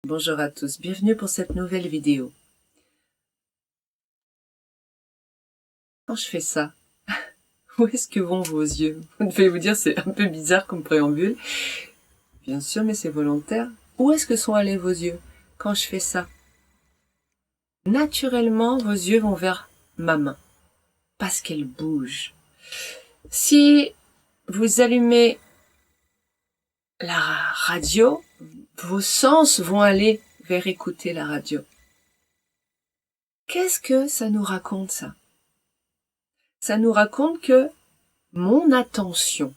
Bonjour à tous, bienvenue pour cette nouvelle vidéo. Quand je fais ça, où est-ce que vont vos yeux? Vous devez vous dire, c'est un peu bizarre comme préambule. Bien sûr, mais c'est volontaire. Où est-ce que sont allés vos yeux quand je fais ça? Naturellement, vos yeux vont vers ma main, parce qu'elle bouge. Si vous allumez la radio, vos sens vont aller vers écouter la radio. Qu'est-ce que ça nous raconte, ça? Ça nous raconte que mon attention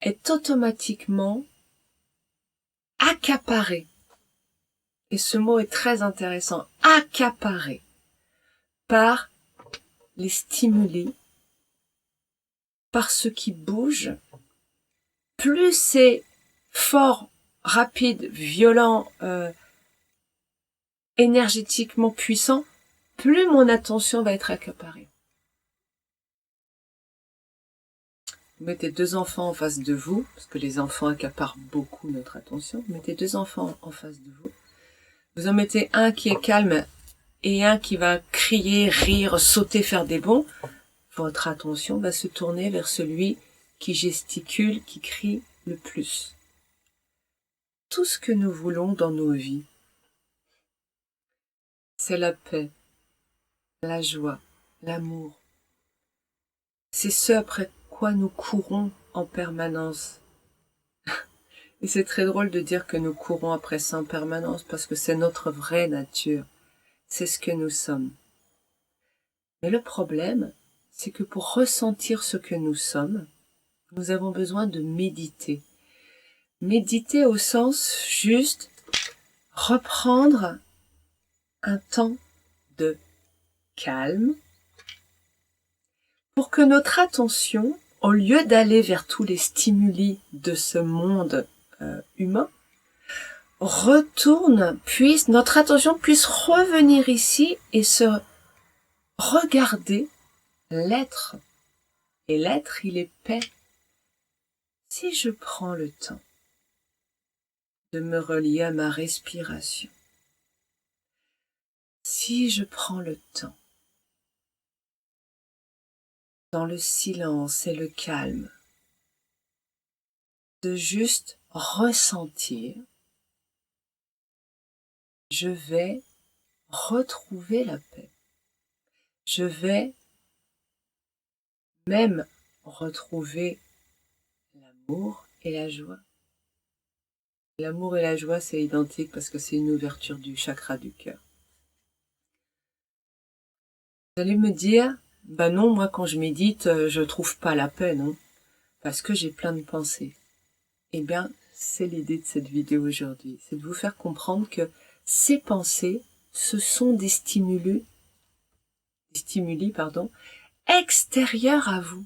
est automatiquement accaparée. Et ce mot est très intéressant, accaparée par les stimuli, par ce qui bouge. Plus c'est fort, rapide, violent, énergétiquement puissant, plus mon attention va être accaparée. Vous mettez deux enfants en face de vous, parce que les enfants accaparent beaucoup notre attention. Vous mettez deux enfants en face de vous. Vous en mettez un qui est calme et un qui va crier, rire, sauter, faire des bonds. Votre attention va se tourner vers celui qui gesticule, qui crie le plus. Tout ce que nous voulons dans nos vies, c'est la paix, la joie, l'amour. C'est ce après quoi nous courons en permanence. Et c'est très drôle de dire que nous courons après ça en permanence parce que c'est notre vraie nature. C'est ce que nous sommes. Mais le problème, c'est que pour ressentir ce que nous sommes, nous avons besoin de méditer. Méditer au sens juste reprendre un temps de calme pour que notre attention, au lieu d'aller vers tous les stimuli de ce monde humain, notre attention puisse revenir ici et se regarder l'être. Et l'être, il est paix. Si je prends le temps de me relier à ma respiration, si je prends le temps, dans le silence et le calme, de juste ressentir, je vais retrouver la paix. Je vais même retrouver l'amour et la joie. L'amour et la joie, c'est identique parce que c'est une ouverture du chakra du cœur. Vous allez me dire, ben non, moi quand je médite, je trouve pas la paix, non? Parce que j'ai plein de pensées. Eh bien, c'est l'idée de cette vidéo aujourd'hui. C'est de vous faire comprendre que ces pensées, ce sont des stimuli, extérieurs à vous.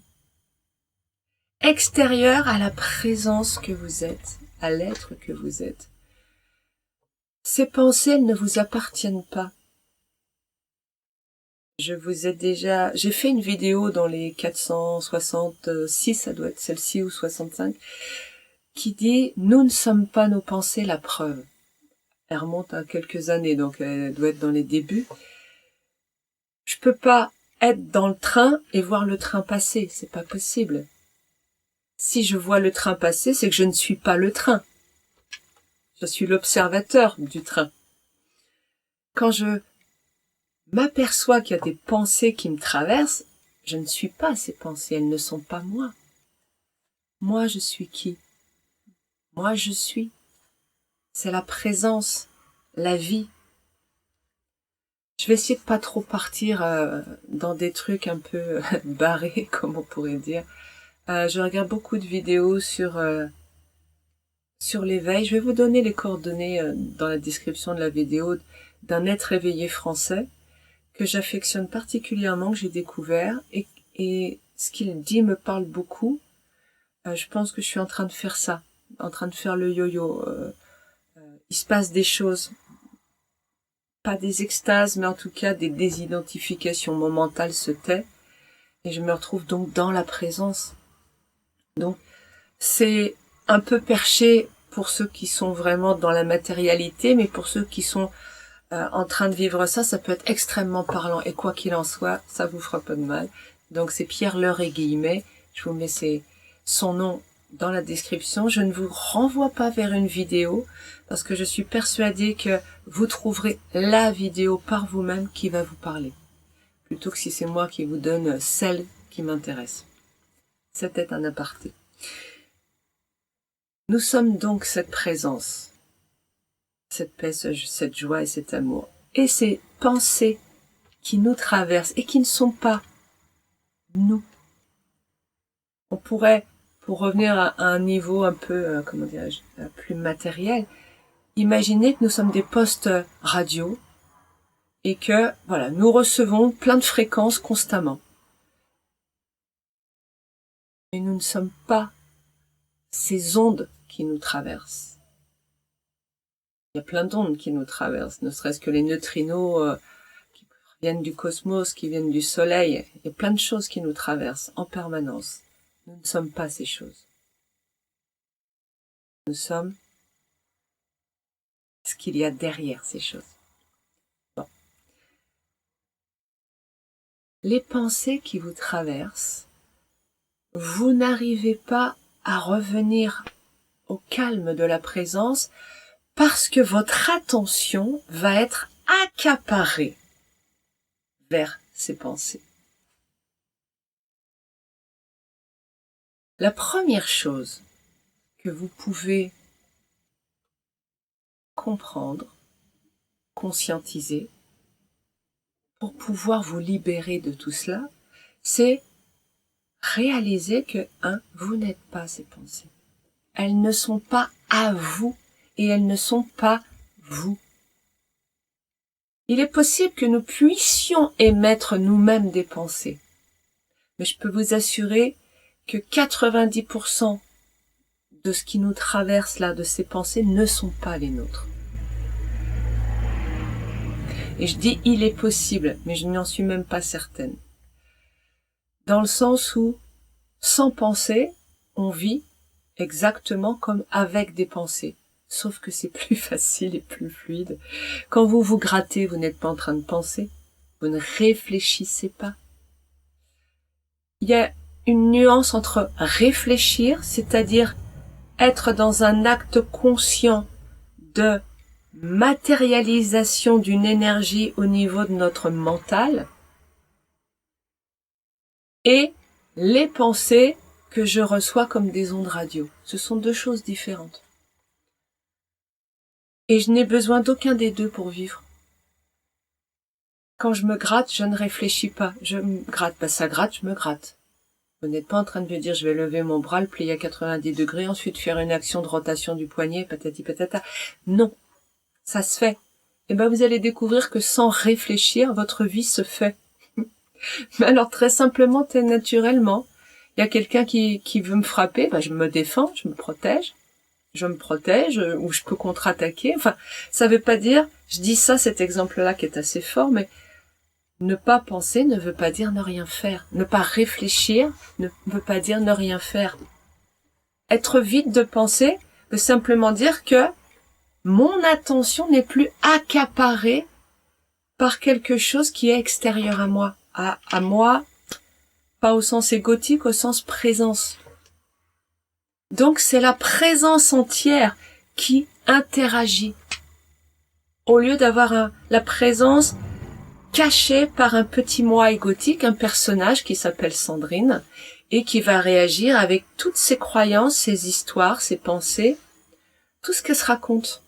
Extérieurs à la présence que vous êtes, à l'être que vous êtes. Ces pensées, elles ne vous appartiennent pas. J'ai fait une vidéo dans les 466, ça doit être celle-ci ou 65, qui dit « Nous ne sommes pas nos pensées, la preuve ». Elle remonte à quelques années, donc elle doit être dans les débuts. Je peux pas être dans le train et voir le train passer, c'est pas possible. Si je vois le train passer, c'est que je ne suis pas le train. Je suis l'observateur du train. Quand je m'aperçois qu'il y a des pensées qui me traversent, je ne suis pas ces pensées, elles ne sont pas moi. Moi, je suis qui? Moi, je suis. C'est la présence, la vie. Je vais essayer de pas trop partir dans des trucs un peu barrés, comme on pourrait dire. Je regarde beaucoup de vidéos sur l'éveil. Je vais vous donner les coordonnées dans la description de la vidéo d'un être éveillé français que j'affectionne particulièrement, que j'ai découvert, et ce qu'il dit me parle beaucoup. Je pense que je suis en train de faire ça, en train de faire le yo-yo. Il se passe des choses, pas des extases, mais en tout cas des désidentifications. Mon mental se tait, et je me retrouve donc dans la présence. Donc, c'est un peu perché pour ceux qui sont vraiment dans la matérialité, mais pour ceux qui sont en train de vivre ça, ça peut être extrêmement parlant. Et quoi qu'il en soit, ça vous fera pas de mal. Donc c'est Pierre Leray Guillemet. Je vous mets son nom dans la description. Je ne vous renvoie pas vers une vidéo parce que je suis persuadée que vous trouverez la vidéo par vous-même qui va vous parler. Plutôt que si c'est moi qui vous donne celle qui m'intéresse. C'était un aparté. Nous sommes donc cette présence, cette paix, cette joie et cet amour. Et ces pensées qui nous traversent et qui ne sont pas nous. On pourrait, pour revenir à un niveau un peu, comment dirais-je, plus matériel, imaginer que nous sommes des postes radio et que, voilà, nous recevons plein de fréquences constamment. Mais nous ne sommes pas ces ondes qui nous traversent. Il y a plein d'ondes qui nous traversent, ne serait-ce que les neutrinos qui viennent du cosmos, qui viennent du soleil. Il y a plein de choses qui nous traversent en permanence. Nous ne sommes pas ces choses. Nous sommes ce qu'il y a derrière ces choses. Bon. Les pensées qui vous traversent, vous n'arrivez pas à revenir au calme de la présence parce que votre attention va être accaparée vers ces pensées. La première chose que vous pouvez comprendre, conscientiser, pour pouvoir vous libérer de tout cela, c'est réaliser que, vous n'êtes pas ces pensées. Elles ne sont pas à vous et elles ne sont pas vous. Il est possible que nous puissions émettre nous-mêmes des pensées, mais je peux vous assurer que 90% de ce qui nous traverse là, de ces pensées, ne sont pas les nôtres. Et je dis il est possible, mais je n'en suis même pas certaine. Dans le sens où, sans penser, on vit exactement comme avec des pensées. Sauf que c'est plus facile et plus fluide. Quand vous vous grattez, vous n'êtes pas en train de penser. Vous ne réfléchissez pas. Il y a une nuance entre réfléchir, c'est-à-dire être dans un acte conscient de matérialisation d'une énergie au niveau de notre mental, et les pensées que je reçois comme des ondes radio. Ce sont deux choses différentes. Et je n'ai besoin d'aucun des deux pour vivre. Quand je me gratte, je ne réfléchis pas. Je me gratte, ça gratte, je me gratte. Vous n'êtes pas en train de me dire je vais lever mon bras, le plier à 90 degrés, ensuite faire une action de rotation du poignet, patati patata. Non, ça se fait. Et ben vous allez découvrir que sans réfléchir, votre vie se fait. Mais alors très simplement, très naturellement, il y a quelqu'un qui veut me frapper, ben je me défends, je me protège, ou je peux contre-attaquer. Enfin, ça veut pas dire, je dis ça, cet exemple-là qui est assez fort, mais ne pas penser ne veut pas dire ne rien faire. Ne pas réfléchir ne veut pas dire ne rien faire. Être vide de penser veut simplement dire que mon attention n'est plus accaparée par quelque chose qui est extérieur à moi. À moi, pas au sens égotique, au sens présence. Donc c'est la présence entière qui interagit. Au lieu d'avoir la présence cachée par un petit moi égotique, un personnage qui s'appelle Sandrine, et qui va réagir avec toutes ses croyances, ses histoires, ses pensées, tout ce qu'elle se raconte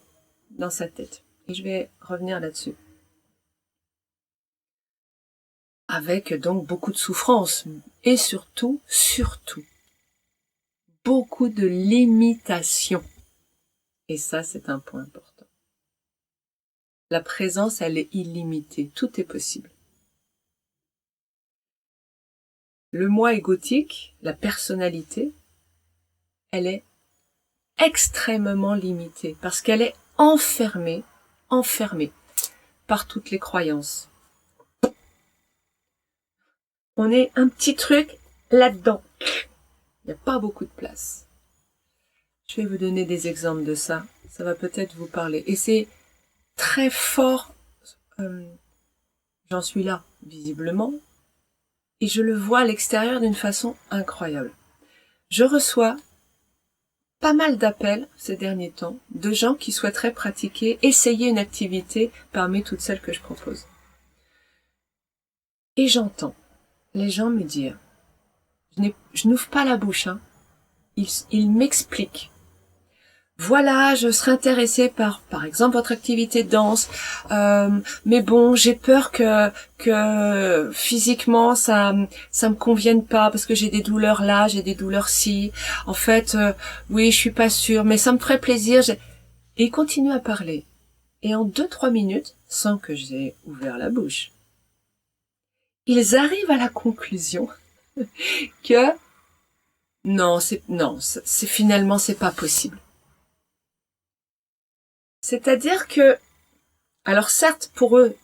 dans sa tête. Et je vais revenir là-dessus. Avec donc beaucoup de souffrance, et surtout, beaucoup de limitations. Et ça, c'est un point important. La présence, elle est illimitée. Tout est possible. Le moi égotique, la personnalité, elle est extrêmement limitée parce qu'elle est enfermée par toutes les croyances. On est un petit truc là-dedans. Il n'y a pas beaucoup de place. Je vais vous donner des exemples de ça. Ça va peut-être vous parler. Et c'est très fort. J'en suis là, visiblement. Et je le vois à l'extérieur d'une façon incroyable. Je reçois pas mal d'appels ces derniers temps de gens qui souhaiteraient pratiquer, essayer une activité parmi toutes celles que je propose. Et j'entends les gens me dire, je n'ouvre pas la bouche, hein. Ils m'expliquent. Voilà, je serais intéressée par exemple, votre activité de danse, mais bon, j'ai peur que physiquement ça me convienne pas parce que j'ai des douleurs là, j'ai des douleurs ci. En fait, oui, je suis pas sûre, mais ça me ferait plaisir. Et ils continuent à parler. Et en 2-3 minutes, sans que j'ai ouvert la bouche, ils arrivent à la conclusion que non, c'est finalement c'est pas possible. C'est-à-dire que, alors certes, pour eux,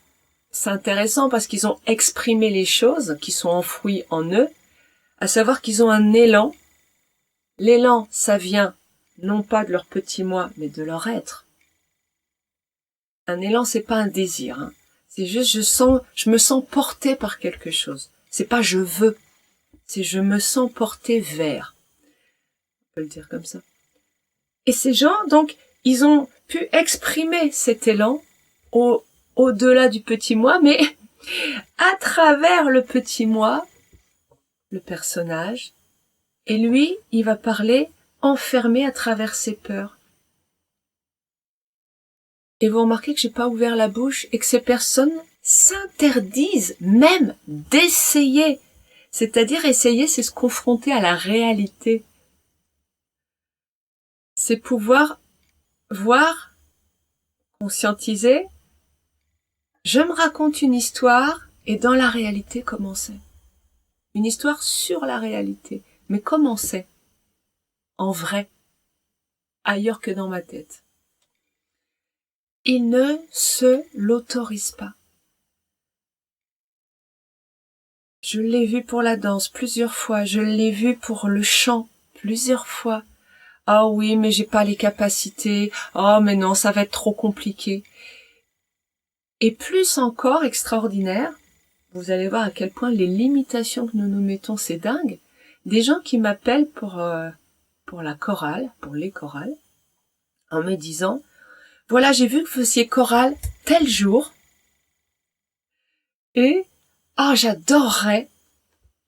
c'est intéressant parce qu'ils ont exprimé les choses qui sont enfouies en eux, à savoir qu'ils ont un élan. L'élan, ça vient non pas de leur petit moi, mais de leur être. Un élan, c'est pas un désir, hein. C'est juste, je me sens portée par quelque chose. C'est pas je veux, c'est je me sens portée vers. On peut le dire comme ça. Et ces gens, donc, ils ont pu exprimer cet élan au-delà du petit moi, mais à travers le petit moi, le personnage, et lui, il va parler enfermé à travers ses peurs. Et vous remarquez que j'ai pas ouvert la bouche et que ces personnes s'interdisent même d'essayer. C'est-à-dire essayer, c'est se confronter à la réalité. C'est pouvoir voir, conscientiser, je me raconte une histoire et dans la réalité, comment c'est? Une histoire sur la réalité. Mais comment c'est? En vrai. Ailleurs que dans ma tête. Il ne se l'autorise pas. Je l'ai vu pour la danse plusieurs fois, je l'ai vu pour le chant plusieurs fois. Ah oui, mais j'ai pas les capacités. Oh mais non, ça va être trop compliqué. Et plus encore extraordinaire, vous allez voir à quel point les limitations que nous nous mettons, c'est dingue. Des gens qui m'appellent pour la chorale, pour les chorales, en me disant, voilà, j'ai vu que vous faisiez chorale tel jour, et j'adorerais,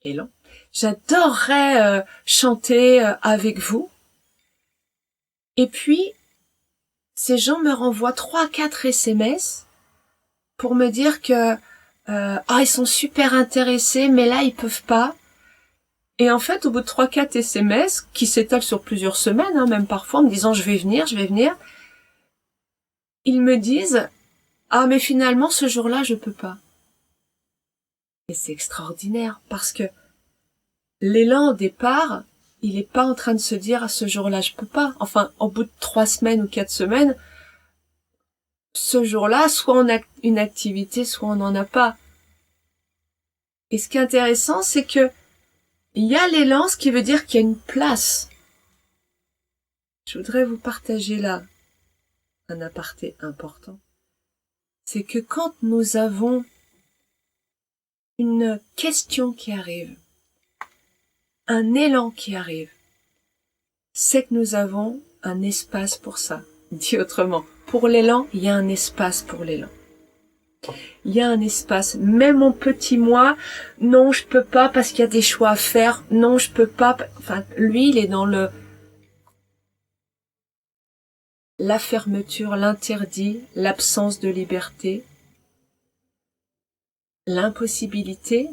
élan, j'adorerais chanter avec vous. Et puis, ces gens me renvoient 3-4 SMS pour me dire que ils sont super intéressés, mais là ils peuvent pas. Et en fait, au bout de 3-4 SMS, qui s'étalent sur plusieurs semaines, hein, même parfois, en me disant je vais venir, ils me disent mais finalement ce jour-là je peux pas. Et c'est extraordinaire parce que l'élan au départ, il est pas en train de se dire ce jour-là je peux pas. Enfin, au bout de 3 semaines ou 4 semaines, ce jour-là, soit on a une activité, soit on n'en a pas. Et ce qui est intéressant, c'est que il y a l'élan, ce qui veut dire qu'il y a une place. Je voudrais vous partager là un aparté important. C'est que quand nous avons une question qui arrive, un élan qui arrive, c'est que nous avons un espace pour ça. Dit autrement, pour l'élan, il y a un espace pour l'élan. Il y a un espace. Même mon petit moi, non, je peux pas parce qu'il y a des choix à faire. Non, je peux pas. Enfin, lui, il est dans la fermeture, l'interdit, l'absence de liberté, l'impossibilité.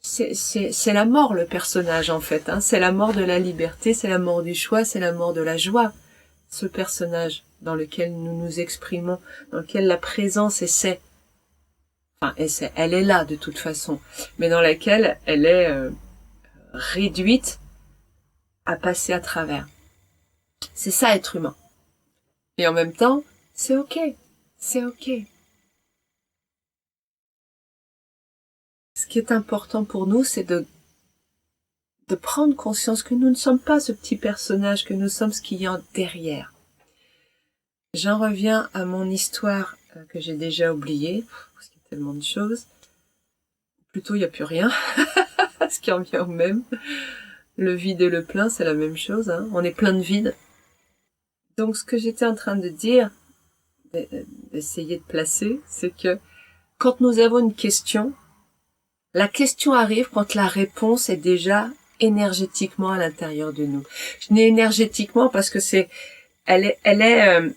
C'est la mort, le personnage, en fait, hein. C'est la mort de la liberté, c'est la mort du choix, c'est la mort de la joie. Ce personnage dans lequel nous nous exprimons, dans lequel la présence elle est là de toute façon, mais dans laquelle elle est réduite à passer à travers. C'est ça, être humain. Et en même temps, c'est ok. C'est ok. Ce qui est important pour nous, c'est de prendre conscience que nous ne sommes pas ce petit personnage, que nous sommes ce qu'il y a derrière. J'en reviens à mon histoire que j'ai déjà oubliée, parce qu'il y a tellement de choses. Plutôt, il n'y a plus rien, ce qui en vient au même. Le vide et le plein, c'est la même chose, hein. On est plein de vide. Donc, ce que j'étais en train de dire, d'essayer de placer, c'est que quand nous avons une question, la question arrive quand la réponse est déjà énergétiquement à l'intérieur de nous. Je dis énergétiquement parce que elle est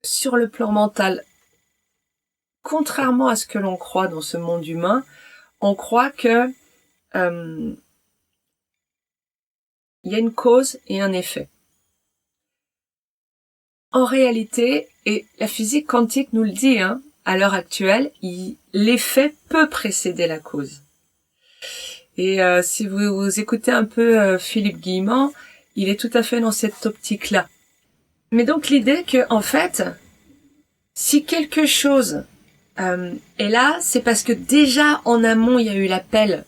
sur le plan mental. Contrairement à ce que l'on croit dans ce monde humain, on croit que il y a une cause et un effet. En réalité, et la physique quantique nous le dit, hein, à l'heure actuelle, l'effet peut précéder la cause. Et si vous écoutez un peu Philippe Guillemant, il est tout à fait dans cette optique-là. Mais donc l'idée que, en fait, si quelque chose est là, c'est parce que déjà en amont il y a eu l'appel.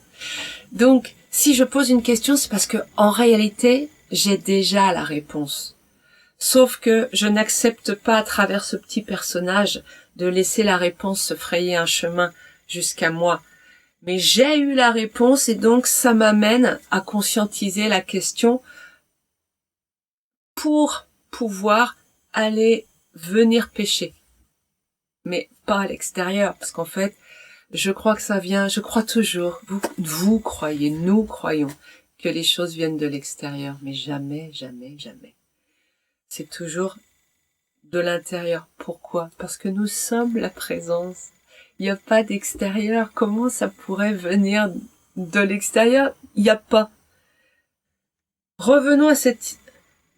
Donc si je pose une question, c'est parce que en réalité j'ai déjà la réponse. Sauf que je n'accepte pas à travers ce petit personnage de laisser la réponse se frayer un chemin jusqu'à moi. Mais j'ai eu la réponse et donc ça m'amène à conscientiser la question pour pouvoir aller venir pêcher. Mais pas à l'extérieur, parce qu'en fait, je crois que ça vient, je crois toujours, vous croyez, nous croyons que les choses viennent de l'extérieur, mais jamais, jamais, jamais. C'est toujours de l'intérieur. Pourquoi? Parce que nous sommes la présence. Il n'y a pas d'extérieur. Comment ça pourrait venir de l'extérieur? Il n'y a pas. Revenons à cette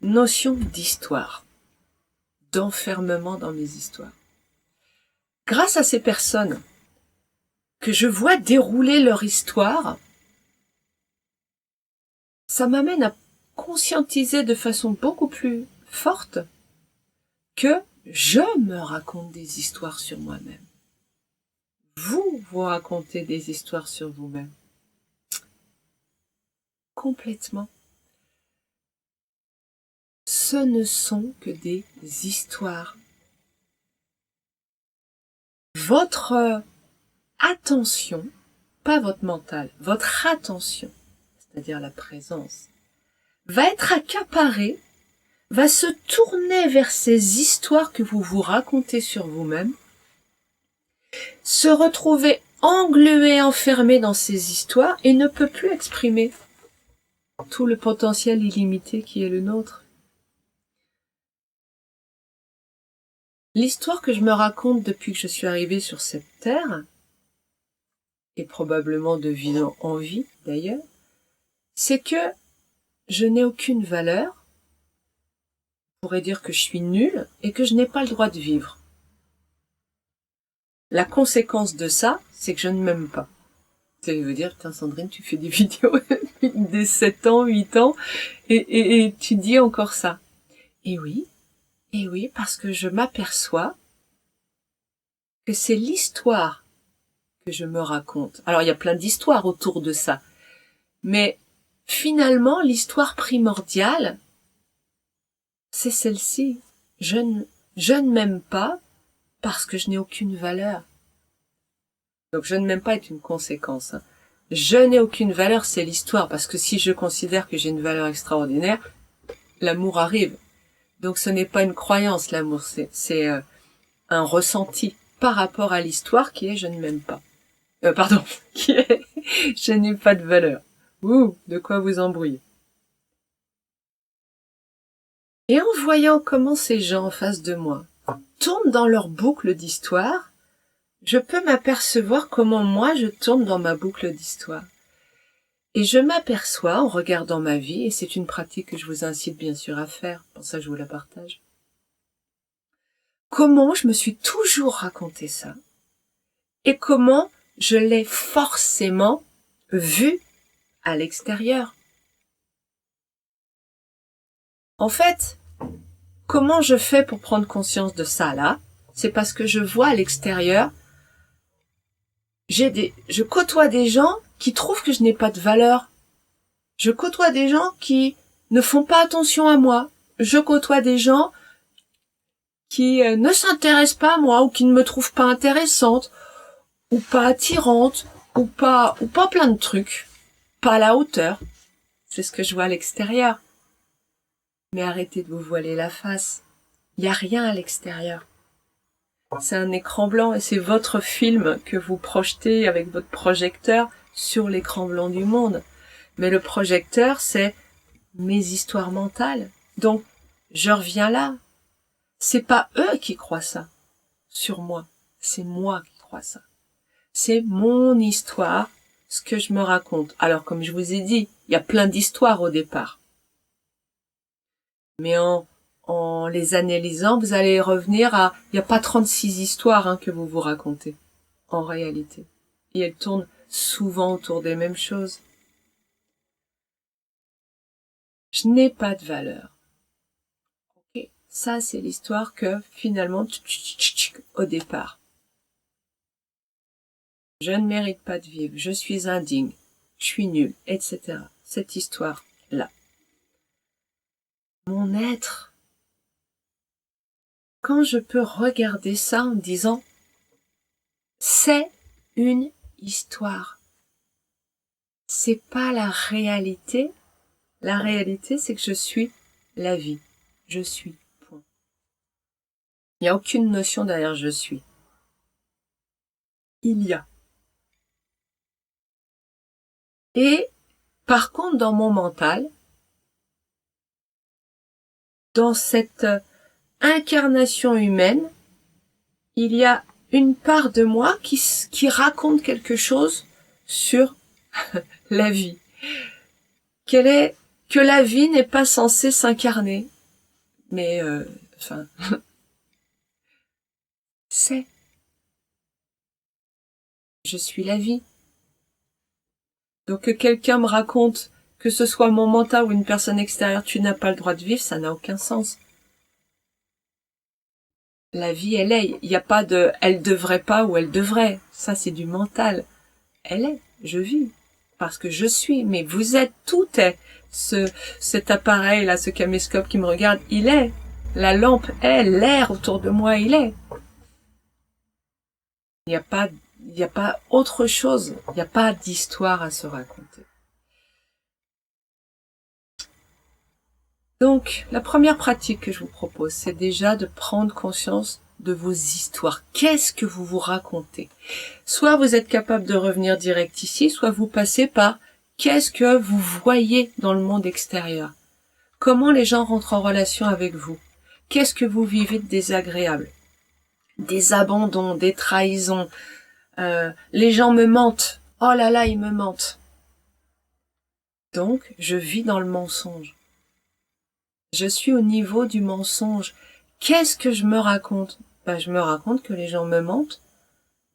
notion d'histoire, d'enfermement dans mes histoires. Grâce à ces personnes que je vois dérouler leur histoire, ça m'amène à conscientiser de façon beaucoup plus forte que je me raconte des histoires sur moi-même. Vous racontez des histoires sur vous-même. Complètement. Ce ne sont que des histoires. Votre attention, pas votre mental, votre attention, c'est-à-dire la présence, va être accaparée, va se tourner vers ces histoires que vous vous racontez sur vous-même, se retrouver englué, enfermé dans ces histoires et ne peut plus exprimer tout le potentiel illimité qui est le nôtre. L'histoire que je me raconte depuis que je suis arrivée sur cette terre, et probablement de vie en vie d'ailleurs, c'est que je n'ai aucune valeur, on pourrait dire que je suis nulle et que je n'ai pas le droit de vivre. La conséquence de ça, c'est que je ne m'aime pas. Ça veut dire, putain Sandrine, tu fais des vidéos des 7 ans, 8 ans, et tu dis encore ça. Et oui, parce que je m'aperçois que c'est l'histoire que je me raconte. Alors, il y a plein d'histoires autour de ça. Mais finalement, l'histoire primordiale, c'est celle-ci. Je ne m'aime pas parce que je n'ai aucune valeur. Donc, je ne m'aime pas est une conséquence. Hein. Je n'ai aucune valeur, c'est l'histoire. Parce que si je considère que j'ai une valeur extraordinaire, l'amour arrive. Donc, ce n'est pas une croyance, l'amour. C'est un ressenti par rapport à l'histoire qui est je ne m'aime pas. Qui est je n'ai pas de valeur. Ouh, de quoi vous embrouiller. Et en voyant comment ces gens en face de moi tournent dans leur boucle d'histoire, je peux m'apercevoir comment moi je tourne dans ma boucle d'histoire. Et je m'aperçois en regardant ma vie, et c'est une pratique que je vous incite bien sûr à faire, pour ça je vous la partage, comment je me suis toujours raconté ça, et comment je l'ai forcément vu à l'extérieur. En fait, comment je fais pour prendre conscience de ça là? C'est parce que je vois à l'extérieur, je côtoie des gens qui trouvent que je n'ai pas de valeur. Je côtoie des gens qui ne font pas attention à moi. Je côtoie des gens qui ne s'intéressent pas à moi ou qui ne me trouvent pas intéressante ou pas attirante ou pas plein de trucs. Pas à la hauteur. C'est ce que je vois à l'extérieur. Mais arrêtez de vous voiler la face. Il n'y a rien à l'extérieur. C'est un écran blanc et c'est votre film que vous projetez avec votre projecteur sur l'écran blanc du monde. Mais le projecteur, c'est mes histoires mentales. Donc, je reviens là. C'est pas eux qui croient ça sur moi. C'est moi qui crois ça. C'est mon histoire, ce que je me raconte. Alors, comme je vous ai dit, il y a plein d'histoires au départ. Mais en les analysant, vous allez revenir à... Il n'y a pas 36 histoires que vous vous racontez, en réalité. Et elles tournent souvent autour des mêmes choses. Je n'ai pas de valeur. Okay. Ça, c'est l'histoire que, finalement, au départ. Je ne mérite pas de vivre, je suis indigne, je suis nul, etc. Cette histoire-là. Mon être... Quand je peux regarder ça en me disant « C'est une histoire ». C'est pas la réalité. La réalité, c'est que je suis la vie. Je suis. Point. Il n'y a aucune notion derrière « je suis ». Il y a. Et par contre, dans mon mental, dans cette incarnation humaine, il y a une part de moi qui raconte quelque chose sur la vie. Que la vie n'est pas censée s'incarner. Mais, c'est. Je suis la vie. Donc que quelqu'un me raconte, que ce soit mon mental ou une personne extérieure, tu n'as pas le droit de vivre, ça n'a aucun sens. La vie, elle est. Il n'y a pas de « elle devrait pas » ou « elle devrait ». Ça, c'est du mental. Elle est. Je vis. Parce que je suis. Mais vous êtes, tout est. Cet appareil-là, ce caméscope qui me regarde, il est. La lampe est. L'air autour de moi, il est. Il n'y a pas autre chose. Il n'y a pas d'histoire à se raconter. Donc, la première pratique que je vous propose, c'est déjà de prendre conscience de vos histoires. Qu'est-ce que vous vous racontez? Soit vous êtes capable de revenir direct ici, soit vous passez par qu'est-ce que vous voyez dans le monde extérieur? Comment les gens rentrent en relation avec vous? Qu'est-ce que vous vivez de désagréable? Des abandons, des trahisons. Les gens me mentent. Oh là là, ils me mentent. Donc, je vis dans le mensonge. Je suis au niveau du mensonge. Qu'est-ce que je me raconte? Je me raconte que les gens me mentent.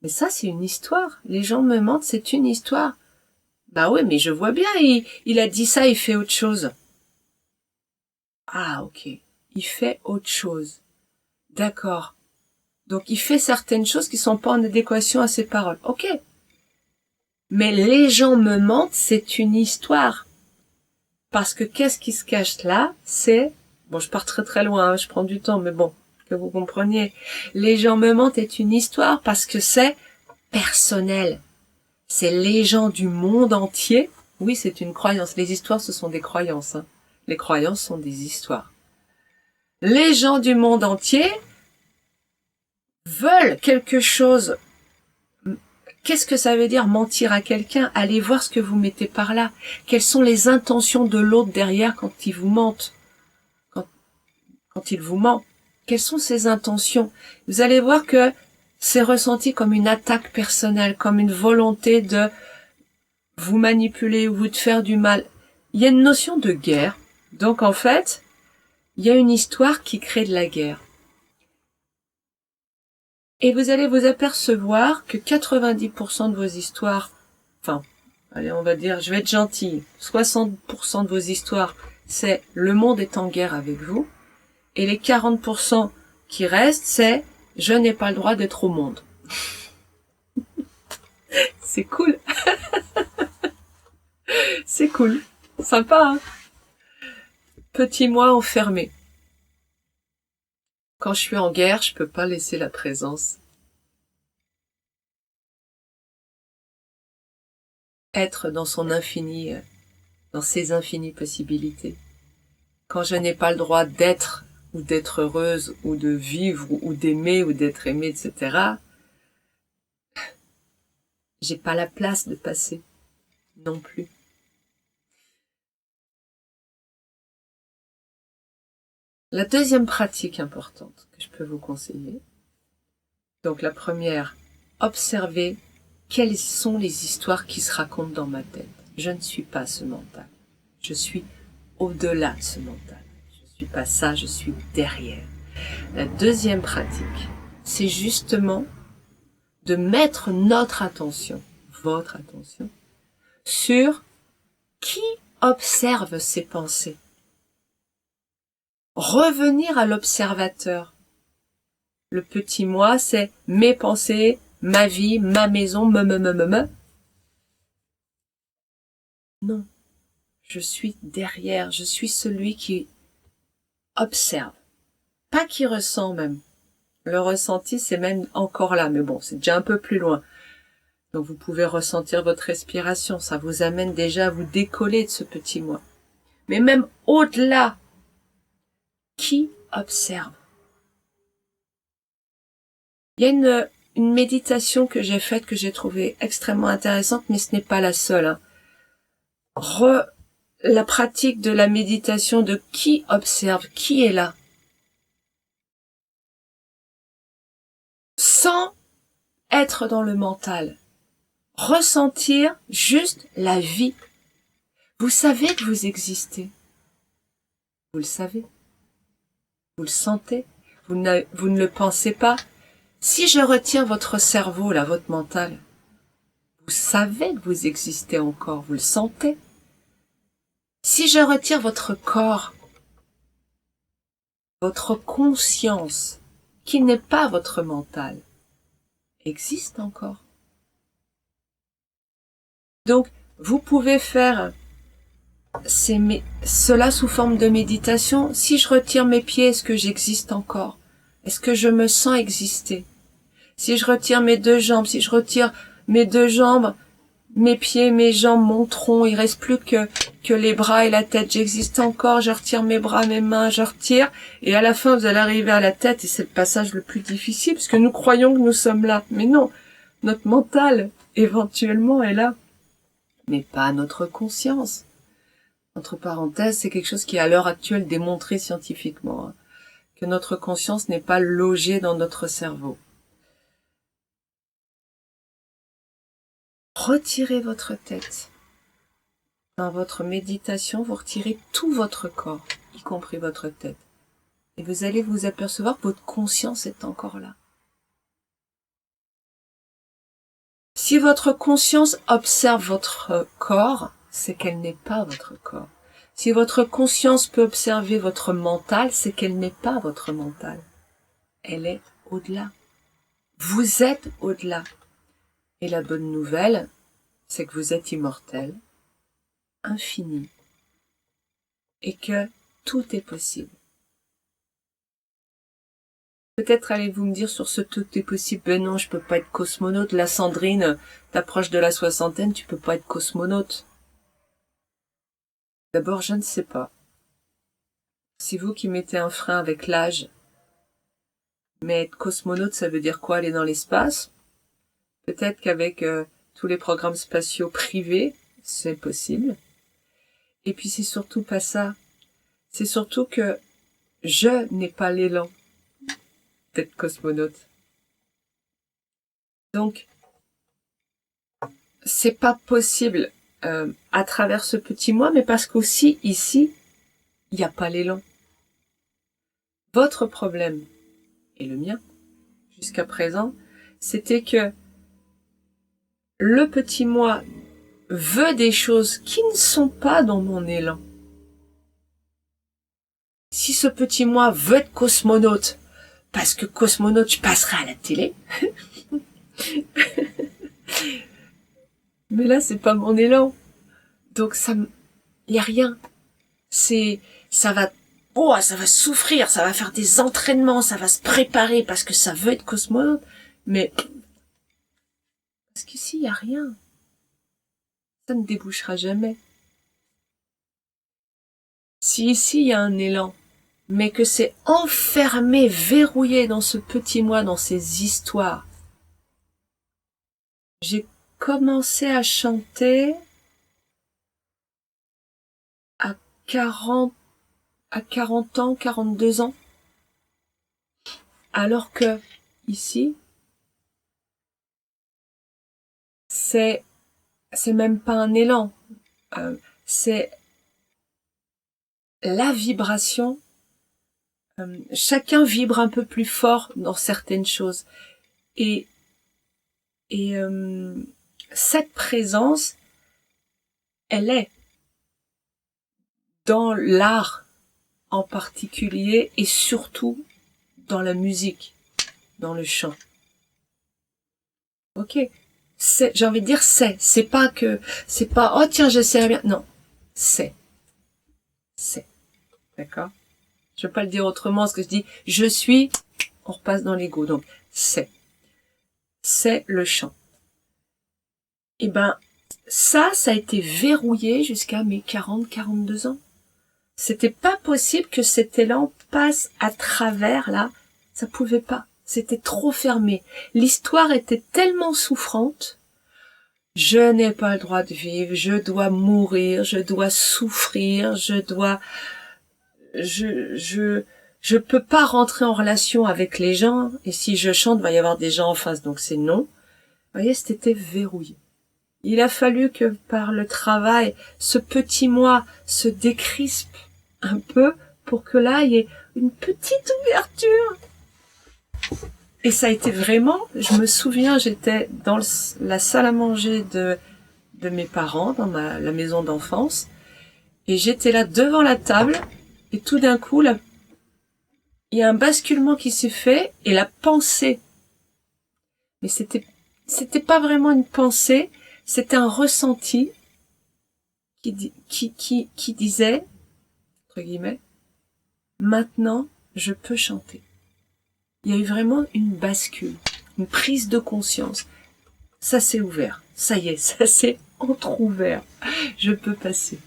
Mais ça, c'est une histoire. Les gens me mentent, c'est une histoire. Oui, mais je vois bien, il a dit ça, il fait autre chose. Ah, ok. Il fait autre chose. D'accord. Donc, il fait certaines choses qui sont pas en adéquation à ses paroles. Ok. Mais les gens me mentent, c'est une histoire. Parce que qu'est-ce qui se cache là? C'est... Bon, je pars très très loin, je prends du temps, mais bon, que vous compreniez. Les gens me mentent est une histoire parce que c'est personnel. C'est les gens du monde entier. Oui, c'est une croyance. Les histoires, ce sont des croyances. Les croyances sont des histoires. Les gens du monde entier veulent quelque chose. Qu'est-ce que ça veut dire mentir à quelqu'un? Allez voir ce que vous mettez par là. Quelles sont les intentions de l'autre derrière quand il vous mente? Quand il vous ment. Quelles sont ses intentions? Vous allez voir que c'est ressenti comme une attaque personnelle, comme une volonté de vous manipuler ou de faire du mal. Il y a une notion de guerre. Donc en fait, il y a une histoire qui crée de la guerre. Et vous allez vous apercevoir que 90% de vos histoires, allez, on va dire, je vais être gentille, 60% de vos histoires, c'est le monde est en guerre avec vous. Et les 40% qui restent, c'est je n'ai pas le droit d'être au monde. C'est cool. C'est cool. Sympa, hein? Petit moi enfermé. Quand je suis en guerre, je peux pas laisser la présence. Être dans son infini, dans ses infinies possibilités. Quand je n'ai pas le droit d'être, ou d'être heureuse, ou de vivre, ou d'aimer, ou d'être aimée, etc., j'ai pas la place de passer, non plus. La deuxième pratique importante que je peux vous conseiller, donc la première, observez quelles sont les histoires qui se racontent dans ma tête. Je ne suis pas ce mental. Je suis au-delà de ce mental. Je ne suis pas ça, je suis derrière. La deuxième pratique, c'est justement de mettre notre attention, votre attention, sur qui observe ces pensées. Revenir à l'observateur. Le petit moi, c'est mes pensées, ma vie, ma maison, me. Non. Je suis derrière, je suis celui qui observe. Pas qui ressent même. Le ressenti, c'est même encore là, mais bon, c'est déjà un peu plus loin. Donc vous pouvez ressentir votre respiration, ça vous amène déjà à vous décoller de ce petit moi. Mais même au-delà, qui observe? Il y a une méditation que j'ai faite, que j'ai trouvée extrêmement intéressante, mais ce n'est pas la seule. Hein. La pratique de la méditation de qui observe, qui est là. Sans être dans le mental. Ressentir juste la vie. Vous savez que vous existez. Vous le savez. Vous le sentez. Vous ne le pensez pas. Si je retire votre cerveau, là, votre mental, vous savez que vous existez encore. Vous le sentez. Si je retire votre corps, votre conscience, qui n'est pas votre mental, existe encore. Donc, vous pouvez faire cela sous forme de méditation. Si je retire mes pieds, est-ce que j'existe encore? Est-ce que je me sens exister? Si je retire mes deux jambes, si je retire mes deux jambes, mes pieds, mes jambes, mon tronc, il reste plus que les bras et la tête. J'existe encore, je retire mes bras, mes mains, je retire. Et à la fin, vous allez arriver à la tête et c'est le passage le plus difficile parce que nous croyons que nous sommes là. Mais non, notre mental, éventuellement, est là. Mais pas notre conscience. Entre parenthèses, c'est quelque chose qui est à l'heure actuelle démontré scientifiquement, hein, que notre conscience n'est pas logée dans notre cerveau. Retirez votre tête. Dans votre méditation, vous retirez tout votre corps, y compris votre tête. Et vous allez vous apercevoir que votre conscience est encore là. Si votre conscience observe votre corps, c'est qu'elle n'est pas votre corps. Si votre conscience peut observer votre mental, c'est qu'elle n'est pas votre mental. Elle est au-delà. Vous êtes au-delà. Et la bonne nouvelle, c'est que vous êtes immortel, infini, et que tout est possible. Peut-être allez-vous me dire sur ce tout est possible, ben non, je peux pas être cosmonaute. La Sandrine, t'approches de la soixantaine, tu peux pas être cosmonaute. D'abord, je ne sais pas. C'est vous qui mettez un frein avec l'âge. Mais être cosmonaute, ça veut dire quoi? Aller dans l'espace? Peut-être qu'avec tous les programmes spatiaux privés, c'est possible. Et puis c'est surtout pas ça. C'est surtout que je n'ai pas l'élan d'être cosmonaute. Donc, c'est pas possible à travers ce petit moi, mais parce qu'aussi, ici, il n'y a pas l'élan. Votre problème, et le mien, jusqu'à présent, c'était que le petit moi veut des choses qui ne sont pas dans mon élan. Si ce petit moi veut être cosmonaute, parce que cosmonaute, je passerai à la télé, mais là, c'est pas mon élan. Donc il y a rien. Ça va souffrir, ça va faire des entraînements, ça va se préparer parce que ça veut être cosmonaute, mais parce qu'ici, il y a rien. Ça ne débouchera jamais. Si ici, il y a un élan, mais que c'est enfermé, verrouillé dans ce petit moi, dans ces histoires. J'ai commencé à chanter à 40 ans, 42 ans. Alors que, ici, c'est même pas un élan. C'est la vibration. Chacun vibre un peu plus fort dans certaines choses. Et cette présence, elle est dans l'art en particulier et surtout dans la musique, dans le chant. Ok, j'ai envie de dire c'est pas oh tiens j'essaie bien, non, c'est, d'accord. Je veux pas le dire autrement parce que je dis je suis, on repasse dans l'ego, donc c'est le chant. Et ben ça a été verrouillé jusqu'à mes 42 ans. C'était pas possible que cet élan passe à travers là, ça pouvait pas. C'était trop fermé. L'histoire était tellement souffrante. Je n'ai pas le droit de vivre, je dois mourir, je dois souffrir, je peux pas rentrer en relation avec les gens, et si je chante, il va y avoir des gens en face, donc c'est non. Vous voyez, c'était verrouillé. Il a fallu que par le travail, ce petit moi se décrispe un peu pour que là, il y ait une petite ouverture. Et ça a été vraiment, je me souviens, j'étais dans la salle à manger de mes parents, dans la maison d'enfance, et j'étais là devant la table, et tout d'un coup, là, il y a un basculement qui s'est fait, et la pensée, mais c'était pas vraiment une pensée, c'était un ressenti qui disait, entre guillemets, maintenant, je peux chanter. Il y a eu vraiment une bascule, une prise de conscience. Ça s'est ouvert. Ça y est, ça s'est entrouvert. Je peux passer.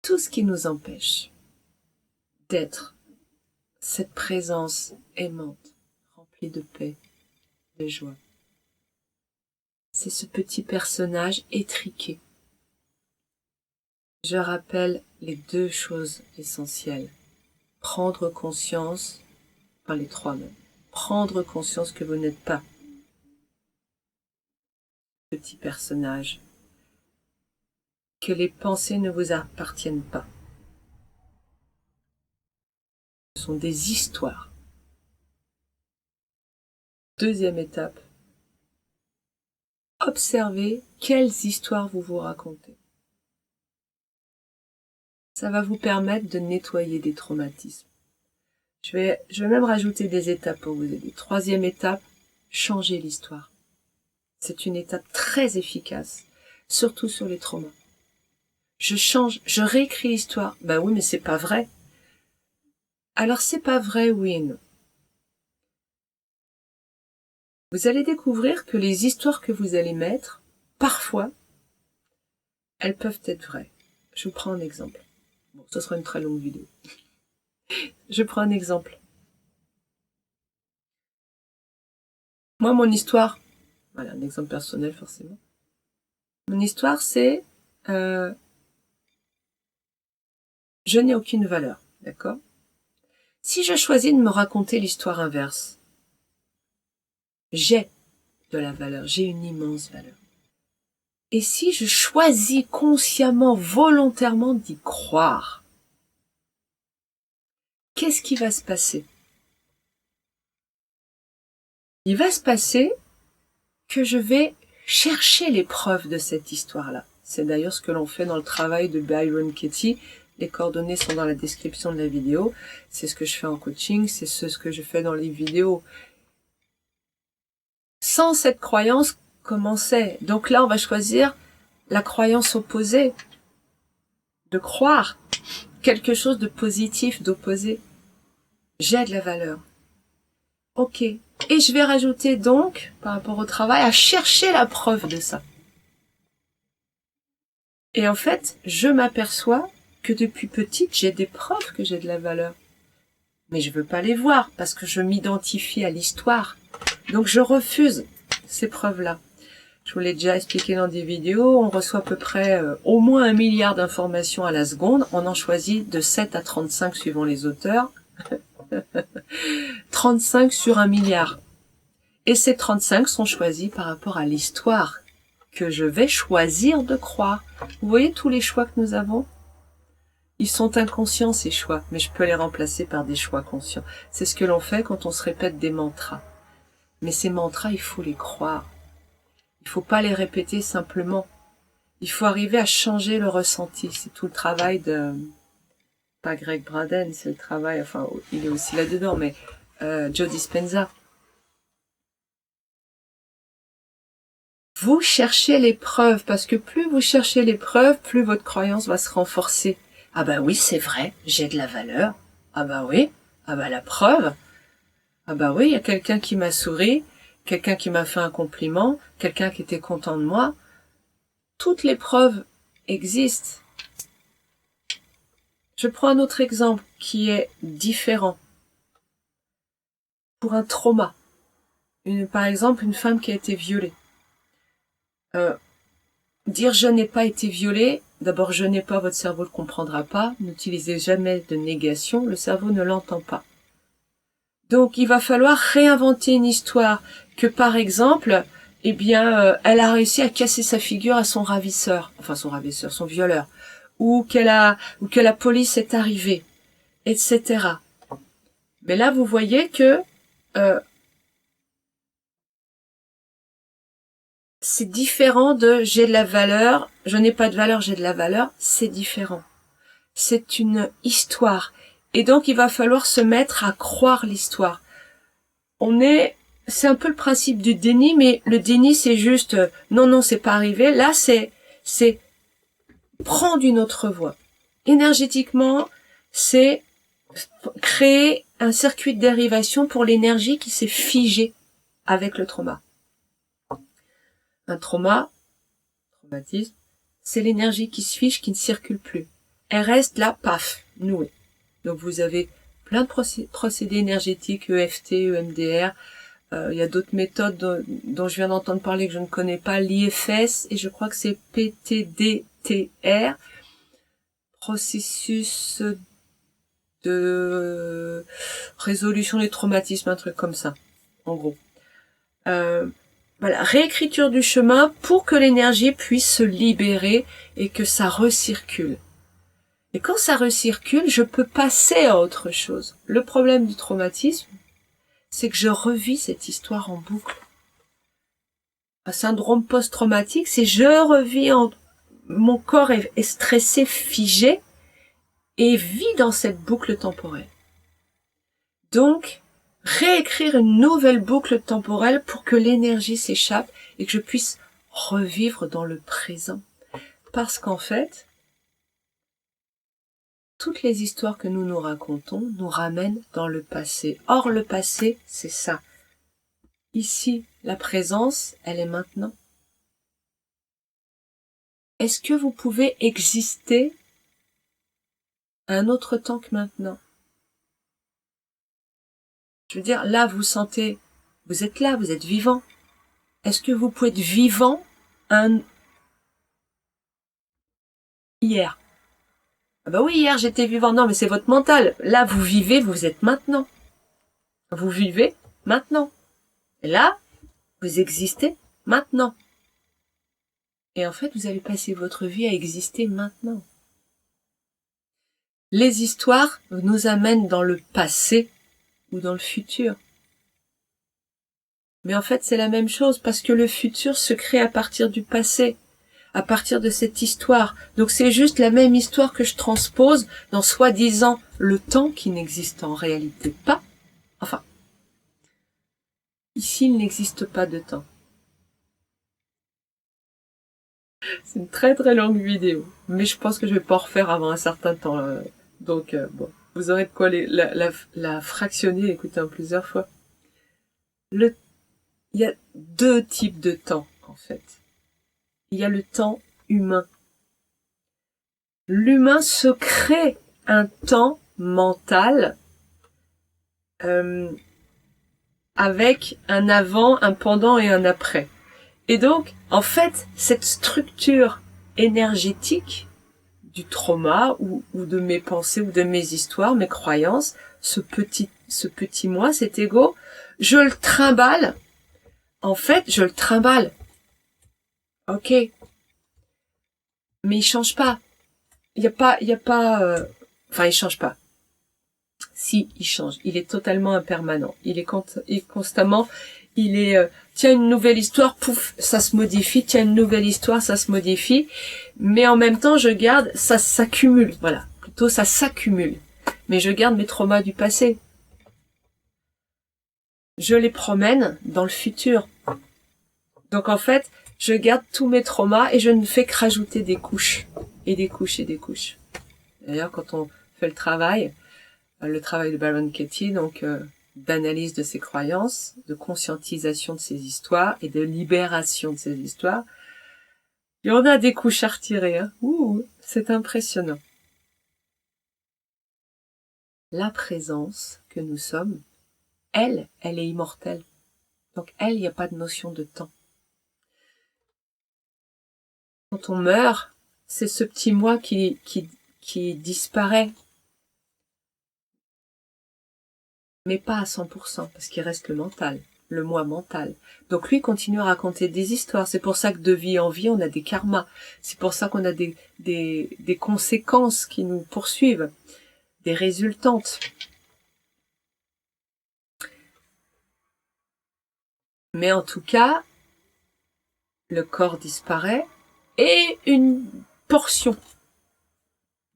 Tout ce qui nous empêche d'être cette présence aimante, remplie de paix, de joie, c'est ce petit personnage étriqué. Je rappelle les deux choses essentielles. Prendre conscience, enfin les trois même, prendre conscience que vous n'êtes pas petit personnage, que les pensées ne vous appartiennent pas. Ce sont des histoires. Deuxième étape, observez quelles histoires vous vous racontez. Ça va vous permettre de nettoyer des traumatismes. Je vais même rajouter des étapes pour vous aider. Troisième étape, changer l'histoire. C'est une étape très efficace, surtout sur les traumas. Je réécris l'histoire. Ben oui, mais c'est pas vrai. Alors c'est pas vrai, oui et non. Vous allez découvrir que les histoires que vous allez mettre, parfois, elles peuvent être vraies. Je vous prends un exemple. Bon, ce sera une très longue vidéo. Je prends un exemple. Moi, mon histoire, voilà, un exemple personnel forcément. Mon histoire, c'est je n'ai aucune valeur, d'accord? Si je choisis de me raconter l'histoire inverse, j'ai de la valeur, j'ai une immense valeur. Et si je choisis consciemment, volontairement d'y croire, qu'est-ce qui va se passer? Il va se passer que je vais chercher les preuves de cette histoire-là. C'est d'ailleurs ce que l'on fait dans le travail de Byron Katie. Les coordonnées sont dans la description de la vidéo. C'est ce que je fais en coaching, c'est ce que je fais dans les vidéos. Sans cette croyance, comment c'est? Donc là, on va choisir, la croyance opposée, de croire quelque chose de positif, d'opposé. J'ai de la valeur. Ok. Et je vais rajouter donc, par rapport au travail, à chercher la preuve de ça. Et en fait, je m'aperçois que depuis petite, j'ai des preuves que j'ai de la valeur. Mais je veux pas les voir parce que je m'identifie à l'histoire. Donc je refuse ces preuves-là. Je vous l'ai déjà expliqué dans des vidéos, on reçoit à peu près au moins 1 milliard d'informations à la seconde. On en choisit de 7 à 35 suivant les auteurs. 35 sur 1 milliard. Et ces 35 sont choisis par rapport à l'histoire que je vais choisir de croire. Vous voyez tous les choix que nous avons? Ils sont inconscients ces choix, mais je peux les remplacer par des choix conscients. C'est ce que l'on fait quand on se répète des mantras. Mais ces mantras, il faut les croire. Il faut pas les répéter simplement. Il faut arriver à changer le ressenti. C'est tout le travail de... Pas Greg Braden, c'est le travail... Enfin, il est aussi là-dedans, mais Joe Dispenza. Vous cherchez les preuves, parce que plus vous cherchez les preuves, plus votre croyance va se renforcer. Ah bah oui, c'est vrai, j'ai de la valeur. Ah bah oui, ah bah la preuve. Ah bah oui, il y a quelqu'un qui m'a souri, quelqu'un qui m'a fait un compliment, quelqu'un qui était content de moi. Toutes les preuves existent. Je prends un autre exemple qui est différent. Pour un trauma. Par exemple, une femme qui a été violée. Dire je n'ai pas été violée, d'abord je n'ai pas, votre cerveau ne le comprendra pas. N'utilisez jamais de négation, le cerveau ne l'entend pas. Donc il va falloir réinventer une histoire que par exemple, eh bien, elle a réussi à casser sa figure à son ravisseur, enfin son ravisseur, son violeur, ou que la police est arrivée, etc. Mais là vous voyez que c'est différent de j'ai de la valeur, je n'ai pas de valeur, j'ai de la valeur, c'est différent. C'est une histoire. Et donc il va falloir se mettre à croire l'histoire. C'est un peu le principe du déni, mais le déni c'est juste non, c'est pas arrivé. Là c'est prendre une autre voie. Énergétiquement, c'est créer un circuit de dérivation pour l'énergie qui s'est figée avec le trauma. Un traumatisme, c'est l'énergie qui se fige, qui ne circule plus. Elle reste là, paf, nouée. Donc vous avez plein de procédés énergétiques, EFT, EMDR. Il y a d'autres méthodes dont je viens d'entendre parler que je ne connais pas, l'IFS, et je crois que c'est PTDTR, processus de résolution des traumatismes, un truc comme ça, en gros. Voilà, réécriture du chemin pour que l'énergie puisse se libérer et que ça recircule. Et quand ça recircule, je peux passer à autre chose. Le problème du traumatisme, c'est que je revis cette histoire en boucle. Un syndrome post-traumatique, c'est je revis mon corps est stressé, figé, et vit dans cette boucle temporelle. Donc, réécrire une nouvelle boucle temporelle pour que l'énergie s'échappe et que je puisse revivre dans le présent. Parce qu'en fait, toutes les histoires que nous nous racontons nous ramènent dans le passé. Or, le passé, c'est ça. Ici, la présence, elle est maintenant. Est-ce que vous pouvez exister à un autre temps que maintenant? Je veux dire, là, vous sentez, vous êtes là, vous êtes vivant. Est-ce que vous pouvez être vivant hier? Ah bah oui, hier j'étais vivant. Non, mais c'est votre mental. Là, vous vivez, vous êtes maintenant. Vous vivez maintenant. Et là, vous existez maintenant. Et en fait, vous allez passer votre vie à exister maintenant. Les histoires nous amènent dans le passé ou dans le futur. Mais en fait, c'est la même chose parce que le futur se crée à partir du passé, à partir de cette histoire. Donc c'est juste la même histoire que je transpose dans soi-disant le temps qui n'existe en réalité pas. Enfin, ici, il n'existe pas de temps. C'est une très très longue vidéo. Mais je pense que je vais pas en refaire avant un certain temps. Donc, bon, vous aurez de quoi la fractionner et écouter en plusieurs fois. Il y a deux types de temps, en fait. Il y a le temps humain. L'humain se crée un temps mental avec un avant, un pendant et un après. Et donc, en fait, cette structure énergétique du trauma ou de mes pensées ou de mes histoires, mes croyances, ce petit moi, cet ego, je le trimballe. En fait, je le trimballe. Ok. Mais il change pas. Il change pas. Si, il change. Il est totalement impermanent. Il est constamment, tiens, une nouvelle histoire, pouf, ça se modifie, tiens, une nouvelle histoire, ça se modifie. Mais en même temps, je garde, ça s'accumule, voilà. Plutôt, ça s'accumule. Mais je garde mes traumas du passé. Je les promène dans le futur. Donc en fait, je garde tous mes traumas et je ne fais que rajouter des couches. Et des couches et des couches. D'ailleurs, quand on fait le travail de Byron Katie, donc d'analyse de ses croyances, de conscientisation de ses histoires et de libération de ses histoires, il y en a des couches à retirer. Hein. Ouh, c'est impressionnant. La présence que nous sommes, elle est immortelle. Donc elle, il n'y a pas de notion de temps. Quand on meurt, c'est ce petit moi qui disparaît. Mais pas à 100%, parce qu'il reste le mental, le moi mental. Donc lui continue à raconter des histoires. C'est pour ça que de vie en vie, on a des karmas. C'est pour ça qu'on a des conséquences qui nous poursuivent, des résultantes. Mais en tout cas, le corps disparaît et une portion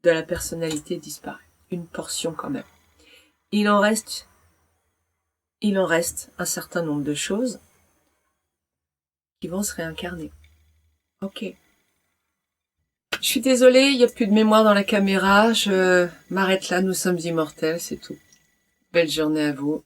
de la personnalité disparaît. Une portion quand même. Il en reste un certain nombre de choses qui vont se réincarner. Ok. Je suis désolée, il n'y a plus de mémoire dans la caméra. Je m'arrête là, nous sommes immortels, c'est tout. Belle journée à vous.